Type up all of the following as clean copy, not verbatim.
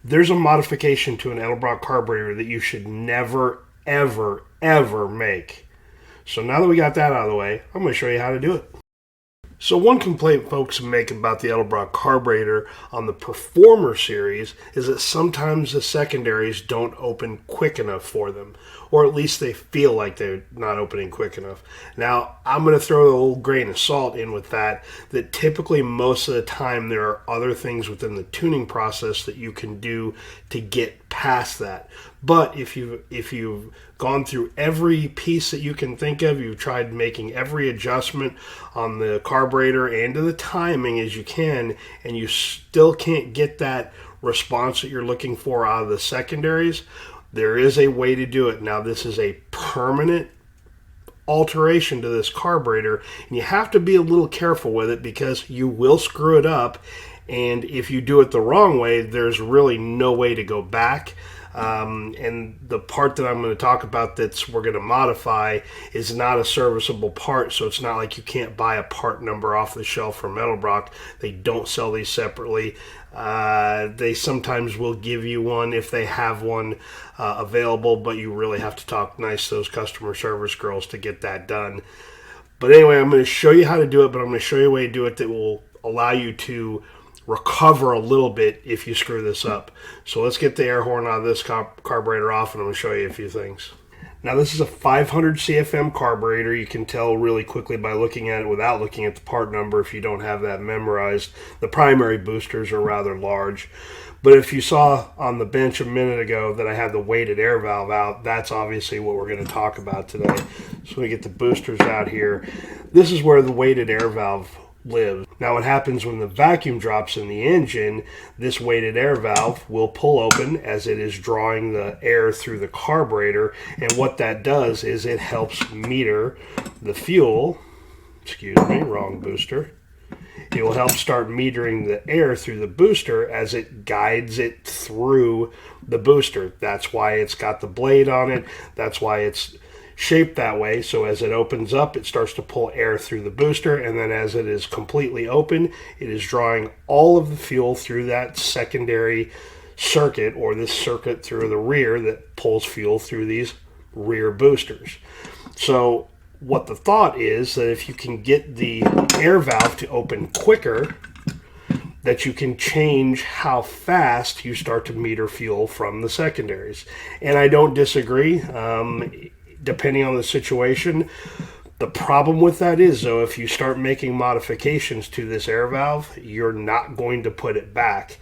There's a modification to an Edelbrock carburetor that you should never, ever, ever make. So now that we got that out of the way, I'm going to show you how to do it. So one complaint folks make about the Edelbrock carburetor on the Performer series is that sometimes the secondaries don't open quick enough for them, or at least they feel like they're not opening quick enough. Now, I'm going to throw a little grain of salt in with that typically most of the time there are other things within the tuning process that you can do to get past that. But if you've gone through every piece that you can think of, you've tried making every adjustment on the carburetor and to the timing as you can, and you still can't get that response that you're looking for out of the secondaries, there is a way to do it. Now, this is a permanent alteration to this carburetor, and you have to be a little careful with it because you will screw it up, and if you do it the wrong way, there's really no way to go back. And the part that I'm going to talk about we're going to modify is not a serviceable part, so it's not like you can't buy a part number off the shelf from Edelbrock. They don't sell these separately. They sometimes will give you one if they have one available, but you really have to talk nice to those customer service girls to get that done. But anyway, I'm going to show you how to do it, but I'm going to show you a way to do it that will allow you to recover a little bit if you screw this up. So let's get the air horn out of this carburetor off, and I'm going to show you a few things. Now, this is a 500 CFM carburetor. You can tell really quickly by looking at it without looking at the part number if you don't have that memorized. The primary boosters are rather large. But if you saw on the bench a minute ago that I had the weighted air valve out, that's obviously what we're going to talk about today. So we get the boosters out here. This is where the weighted air valve lives. Now, what happens when the vacuum drops in the engine, this weighted air valve will pull open as it is drawing the air through the carburetor, and what that does is it helps meter the fuel. Excuse me, wrong booster. It will help start metering the air through the booster as it guides it through the booster. That's why it's got the blade on it. That's why it's shaped that way. So as it opens up, it starts to pull air through the booster, and then as it is completely open, it is drawing all of the fuel through that secondary circuit, or this circuit through the rear that pulls fuel through these rear boosters. So what the thought is that if you can get the air valve to open quicker, that you can change how fast you start to meter fuel from the secondaries. And I don't disagree. Depending on the situation. The problem with that is, though, if you start making modifications to this air valve, you're not going to put it back.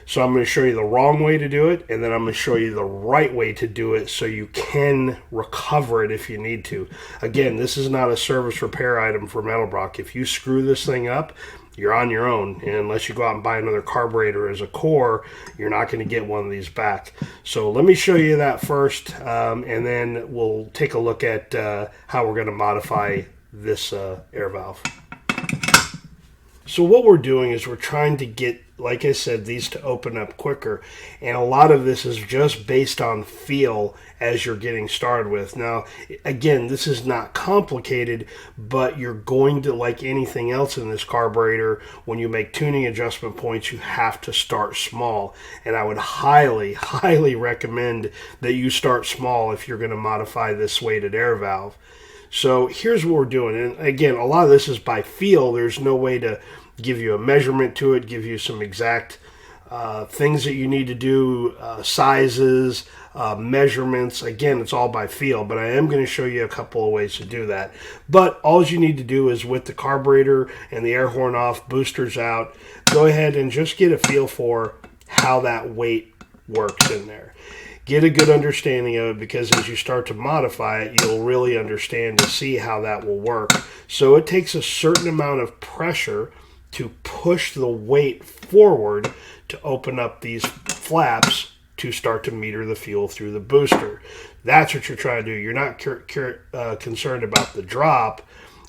So I'm going to show you the wrong way to do it, and then I'm going to show you the right way to do it so you can recover it if you need to. Again, this is not a service repair item from Edelbrock. If you screw this thing up, you're on your own, and unless you go out and buy another carburetor as a core, you're not going to get one of these back. So let me show you that first, and then we'll take a look at how we're going to modify this air valve. So what we're doing is we're trying to get, like I said, these to open up quicker, and a lot of this is just based on feel as you're getting started with. Now, again, this is not complicated, but you're going to, like anything else in this carburetor, when you make tuning adjustment points, you have to start small, and I would highly, highly recommend that you start small if you're going to modify this weighted air valve. So here's what we're doing, and again, a lot of this is by feel. There's no way to give you a measurement to it, give you some exact things that you need to do, sizes, measurements. Again, it's all by feel, but I am going to show you a couple of ways to do that. But all you need to do is, with the carburetor and the air horn off, boosters out, go ahead and just get a feel for how that weight works in there. Get a good understanding of it, because as you start to modify it, you'll really understand to see how that will work. So it takes a certain amount of pressure to push the weight forward to open up these flaps to start to meter the fuel through the booster. That's what you're trying to do. You're not concerned about the drop.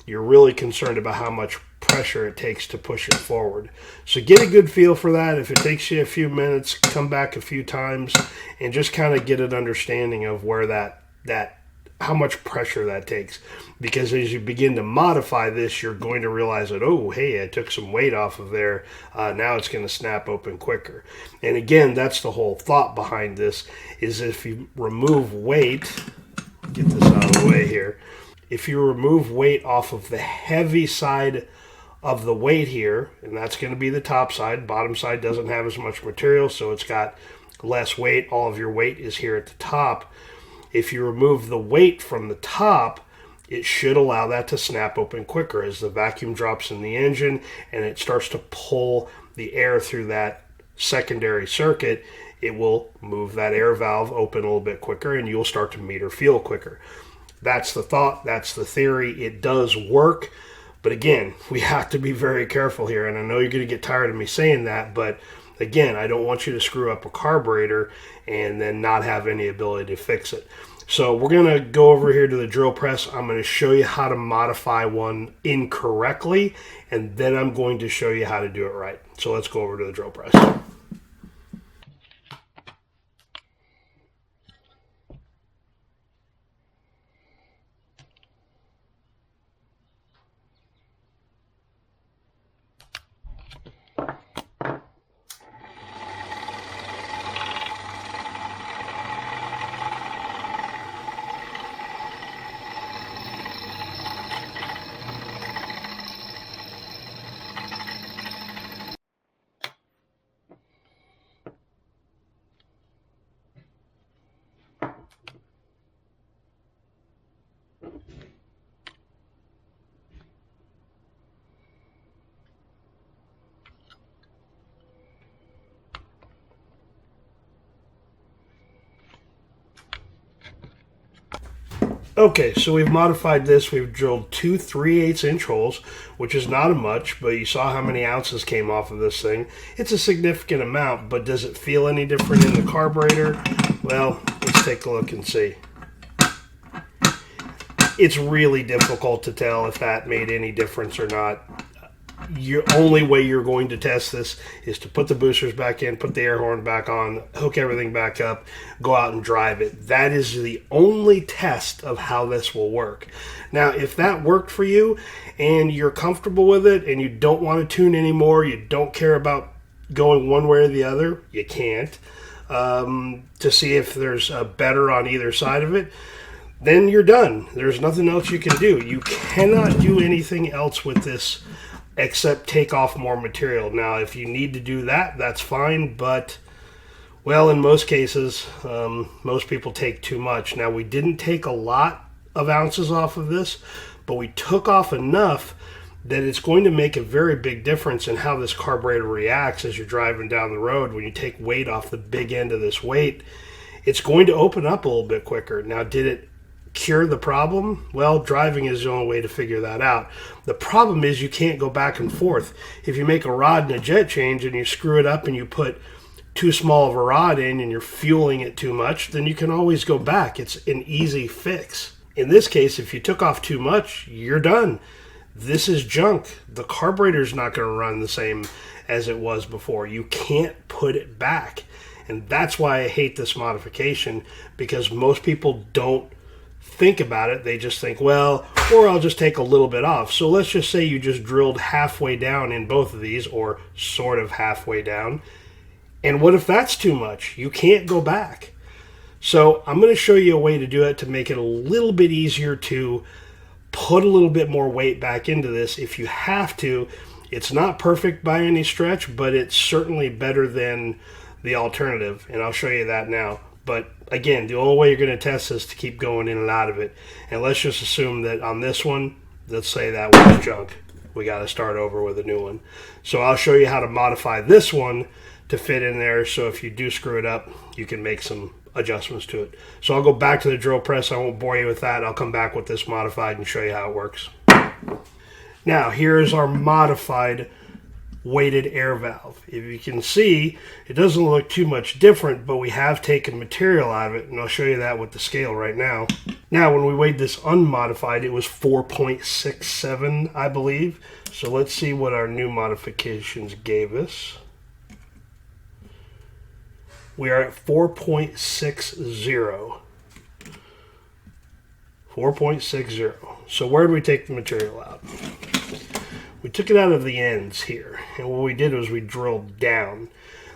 You're really concerned about how much pressure it takes to push it forward. So get a good feel for that. If it takes you a few minutes, come back a few times and just kind of get an understanding of where that how much pressure that takes. Because as you begin to modify this, you're going to realize that, oh, hey, I took some weight off of there. Now it's going to snap open quicker. And again, that's the whole thought behind this, is if you remove weight, get this out of the way here, if you remove weight off of the heavy side of the weight here, and that's going to be the top side, bottom side doesn't have as much material, so it's got less weight. All of your weight is here at the top. If you remove the weight from the top, it should allow that to snap open quicker as the vacuum drops in the engine and it starts to pull the air through that secondary circuit. It will move that air valve open a little bit quicker and you'll start to meter fuel quicker. That's the thought, that's the theory. It does work, but again, we have to be very careful here, and I know you're going to get tired of me saying that, but again, I don't want you to screw up a carburetor and then not have any ability to fix it. So we're going to go over here to the drill press. I'm going to show you how to modify one incorrectly, and then I'm going to show you how to do it right. So let's go over to the drill press. Okay, so we've modified this. We've drilled two 3/8 inch holes, which is not much, but you saw how many ounces came off of this thing. It's a significant amount, but does it feel any different in the carburetor? Well, let's take a look and see. It's really difficult to tell if that made any difference or not. Your only way you're going to test this is to put the boosters back in, put the air horn back on, hook everything back up, go out and drive it. That is the only test of how this will work. Now, if that worked for you and you're comfortable with it and you don't want to tune anymore, you don't care about going one way or the other, you can't, to see if there's a better on either side of it, then you're done. There's nothing else you can do. You cannot do anything else with this except take off more material. Now, if you need to do that, that's fine, but, well, in most cases, most people take too much. Now, we didn't take a lot of ounces off of this, but we took off enough that it's going to make a very big difference in how this carburetor reacts as you're driving down the road. When you take weight off the big end of this weight, it's going to open up a little bit quicker. Now, did it cure the problem? Well, driving is the only way to figure that out. The problem is you can't go back and forth. If you make a rod and a jet change and you screw it up and you put too small of a rod in and you're fueling it too much, then you can always go back. It's an easy fix. In this case, if you took off too much, you're done. This is junk. The carburetor's not going to run the same as it was before. You can't put it back. And that's why I hate this modification, because most people don't think about it. They just think, well, or I'll just take a little bit off. So let's just say you just drilled halfway down in both of these, or sort of halfway down. And what if that's too much? You can't go back. So I'm going to show you a way to do it to make it a little bit easier to put a little bit more weight back into this if you have to. It's not perfect by any stretch, but it's certainly better than the alternative, and I'll show you that now. But again, the only way you're going to test this is to keep going in and out of it. And let's just assume that on this one, let's say that was junk. We got to start over with a new one. So I'll show you how to modify this one to fit in there, so if you do screw it up, you can make some adjustments to it. So I'll go back to the drill press. I won't bore you with that. I'll come back with this modified and show you how it works. Now, here's our modified weighted air valve. If you can see, it doesn't look too much different, but we have taken material out of it, and I'll show you that with the scale right now. Now, when we weighed this unmodified, it was 4.67, I believe. So let's see what our new modifications gave us. We are at 4.60. 4.60. So where did we take the material out? We took it out of the ends here. And what we did was we drilled down.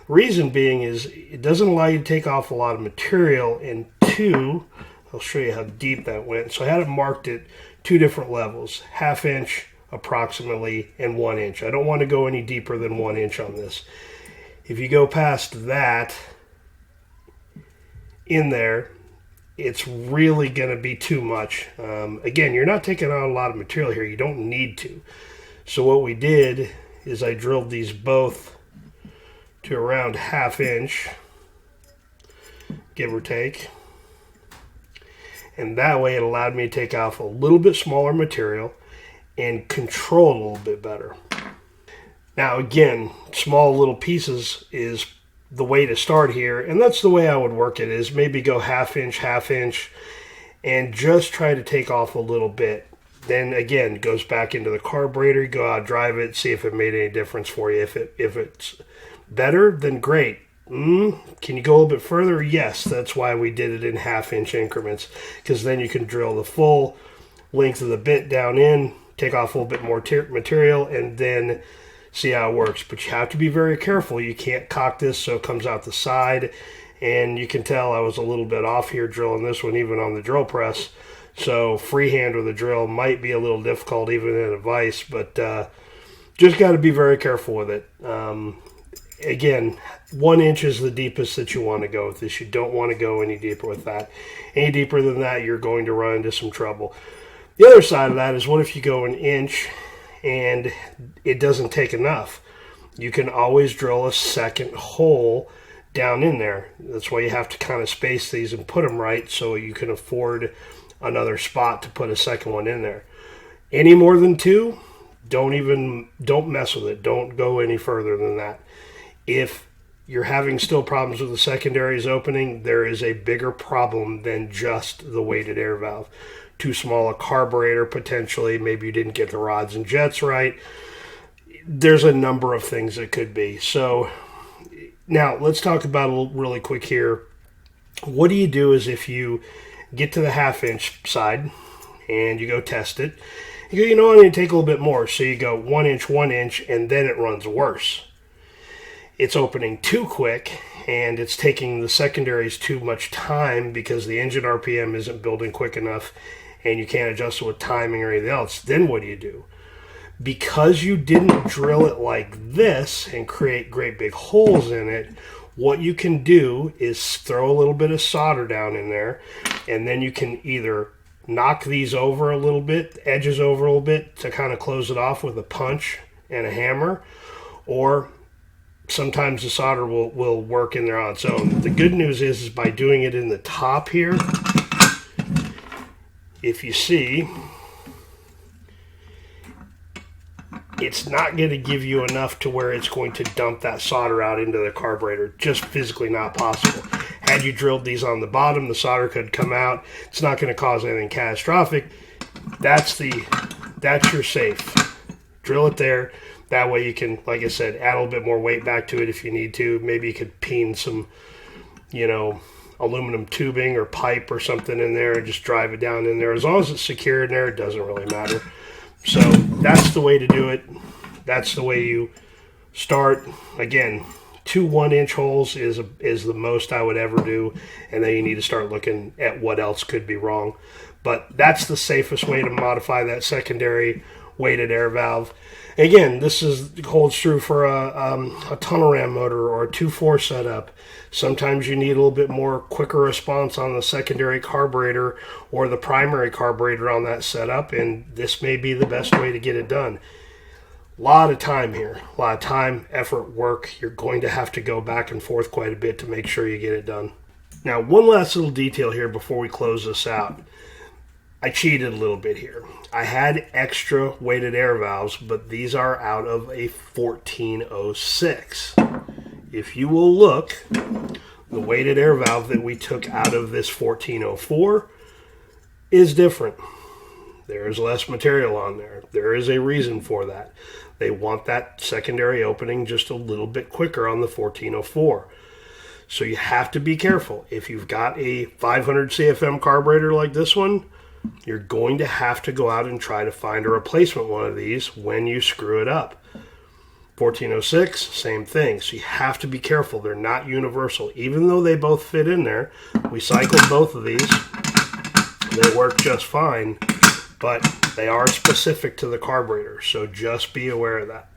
Reason being is it doesn't allow you to take off a lot of material. And two, I'll show you how deep that went. So I had it marked at 2 different levels, 1/2 inch approximately and 1 inch. I don't want to go any deeper than 1 inch on this. If you go past that in there, it's really going to be too much. Again, you're not taking out a lot of material here. You don't need to. So what we did is I drilled these both to around 1/2 inch, give or take. And that way it allowed me to take off a little bit smaller material and control it a little bit better. Now again, small little pieces is the way to start here, and that's the way I would work it, is maybe go 1/2 inch, and just try to take off a little bit. Then again, goes back into the carburetor, go out, drive it, see if it made any difference for you. If it's better, then great. Can you go a little bit further? Yes, that's why we did it in 1/2 inch increments, because then you can drill the full length of the bit down in, take off a little bit more material, and then see how it works. But you have to be very careful. You can't cock this so it comes out the side, and you can tell I was a little bit off here drilling this one even on the drill press. So freehand with a drill might be a little difficult even in a vise, but just got to be very careful with it. Again, 1 inch is the deepest that you want to go with this. You don't want to go any deeper with that. Any deeper than that, you're going to run into some trouble. The other side of that is, what if you go 1 inch and it doesn't take enough? You can always drill a second hole down in there. That's why you have to kind of space these and put them right so you can afford another spot to put a second one in there. Any more than 2, don't mess with it. Don't go any further than that. If you're having still problems with the secondaries opening, there is a bigger problem than just the weighted air valve. Too small a carburetor potentially, maybe you didn't get the rods and jets right. There's a number of things it could be. So now let's talk about a little really quick here. What do you do is if you get to the 1/2 inch side and you go test it, you go, you know, I need to take a little bit more. So you go 1 inch, and then it runs worse. It's opening too quick, and it's taking the secondaries too much time because the engine RPM isn't building quick enough, and you can't adjust it with timing or anything else. Then what do? Because you didn't drill it like this and create great big holes in it, what you can do is throw a little bit of solder down in there, and then you can either knock these over a little bit, edges over a little bit, to kind of close it off with a punch and a hammer, or sometimes the solder will work in there on its own. The good news is by doing it in the top here, if you see, it's not going to give you enough to where it's going to dump that solder out into the carburetor. Just physically not possible. Had you drilled these on the bottom, the solder could come out. It's not going to cause anything catastrophic. That's your safe. Drill it there. That way you can, like I said, add a little bit more weight back to it if you need to. Maybe you could peen some, aluminum tubing or pipe or something in there and just drive it down in there. As long as it's secure in there, it doesn't really matter. So that's the way to do it. That's the way you start. Again, 2 1-inch holes is the most I would ever do, and then you need to start looking at what else could be wrong. But that's the safest way to modify that secondary weighted air valve. Again, this holds true for a tunnel ram motor or a 2.4 setup. Sometimes you need a little bit more quicker response on the secondary carburetor or the primary carburetor on that setup, and this may be the best way to get it done. A lot of time here, a lot of time, effort, work. You're going to have to go back and forth quite a bit to make sure you get it done. Now, one last little detail here before we close this out. I cheated a little bit here. I had extra weighted air valves, but these are out of a 1406. If you will look, the weighted air valve that we took out of this 1404 is different. There is less material on there. There is a reason for that. They want that secondary opening just a little bit quicker on the 1404. So you have to be careful. If you've got a 500 CFM carburetor like this one, you're going to have to go out and try to find a replacement one of these when you screw it up. 1406, same thing. So you have to be careful. They're not universal. Even though they both fit in there, we cycled both of these. They work just fine, but they are specific to the carburetor. So just be aware of that.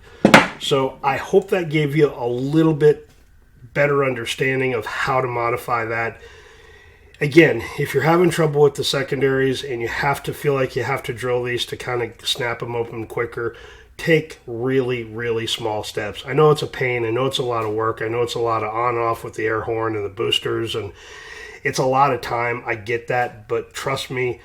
So I hope that gave you a little bit better understanding of how to modify that. Again, if you're having trouble with the secondaries and you have to feel like you have to drill these to kind of snap them open quicker, take really, really small steps. I know it's a pain. I know it's a lot of work. I know it's a lot of on-off with the air horn and the boosters, and it's a lot of time. I get that, but trust me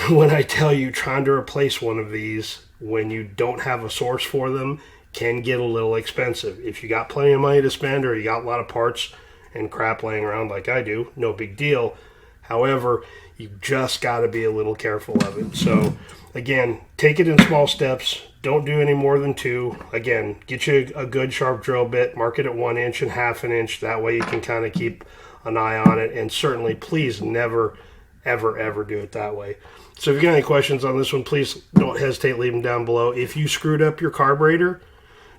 when I tell you trying to replace one of these when you don't have a source for them can get a little expensive. If you got plenty of money to spend or you got a lot of parts and crap laying around like I do, no big deal. However, you just got to be a little careful of it. So again, take it in small steps. Don't do any more than 2. Again, get you a good sharp drill bit, mark it at 1 inch and ½ an inch. That way you can kind of keep an eye on it. And certainly, please never, ever, ever do it that way. So if you got any questions on this one, please don't hesitate, leave them down below. If you screwed up your carburetor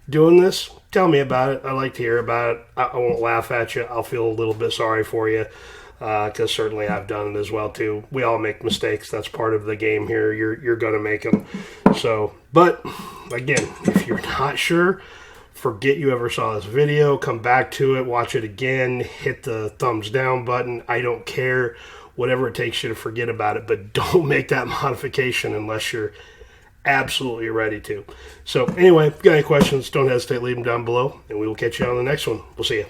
doing this, tell me about it. I like to hear about it. I won't laugh at you. I'll feel a little bit sorry for you because certainly I've done it as well too. We all make mistakes. That's part of the game here. You're going to make them. So, but again, if you're not sure, forget you ever saw this video. Come back to it. Watch it again. Hit the thumbs down button. I don't care. Whatever it takes you to forget about it. But don't make that modification unless you're absolutely ready to. So anyway, if you got any questions, don't hesitate, leave them down below, and we will catch you on the next one. We'll see you.